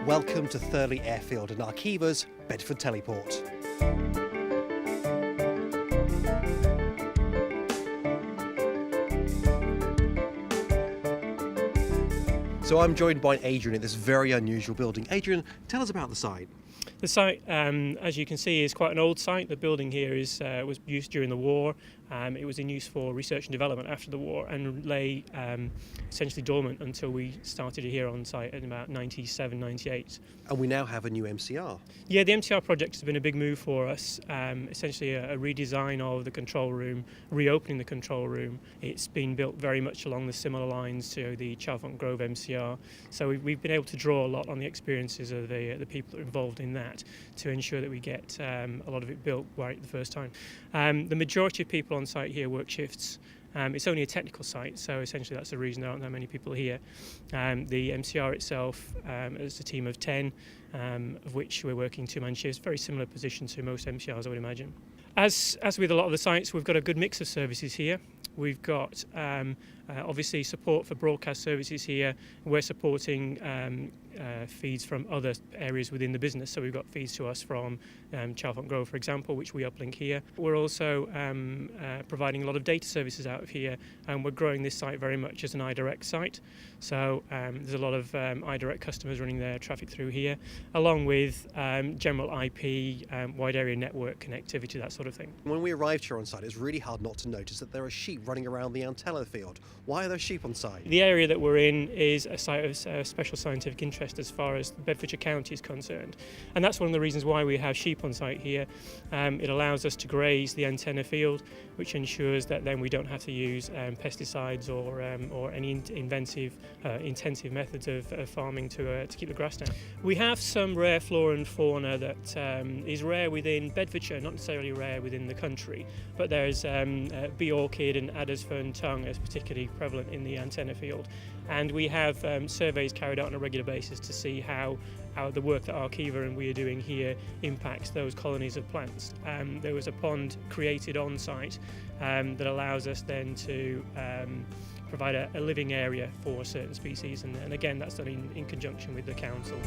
Welcome to Thurley Airfield and Arqiva's Bedford Teleport. So I'm joined by Adrian in this very unusual building. Adrian, tell us about the site. The site, as you can see, is quite an old site. The building here was used during the war. It was in use for research and development after the war and lay essentially dormant until we started here on site in about 97, 98. And we now have a new MCR. Yeah, the MCR project has been a big move for us. Essentially a redesign of the control room, reopening the control room. It's been built very much along the similar lines to the Chalfont Grove MCR. So we've been able to draw a lot on the experiences of the people that are involved in that to ensure that we get a lot of it built right the first time. The majority of people on site here work shifts. It's only a technical site, so essentially that's the reason there aren't that many people here. The MCR itself is a team of 10, of which we're working two-man shifts, very similar position to most MCRs, I would imagine. As with a lot of the sites, we've got a good mix of services here. We've got obviously support for broadcast services here. We're supporting feeds from other areas within the business. So we've got feeds to us from Chalfont Grove, for example, which we uplink here. We're also providing a lot of data services out of here, and we're growing this site very much as an iDirect site. So there's a lot of iDirect customers running their traffic through here, along with general IP, wide area network connectivity, that sort of thing. When we arrived here on site, it's really hard not to notice that there are sheep running around the antenna field. Why are there sheep on site? The area that we're in is a site of special scientific interest as far as Bedfordshire County is concerned, and that's one of the reasons why we have sheep on site here. It allows us to graze the antenna field, which ensures that then we don't have to use pesticides or any intensive methods of farming to keep the grass down. We have some rare flora and fauna that is rare within Bedfordshire, not necessarily rare within the country, but there's bee orchid and adder's fern tongue is particularly prevalent in the antenna field, and we have surveys carried out on a regular basis to see how the work that Arqiva and we are doing here impacts those colonies of plants. There was a pond created on site that allows us then to provide a living area for certain species, and again that's done in conjunction with the council.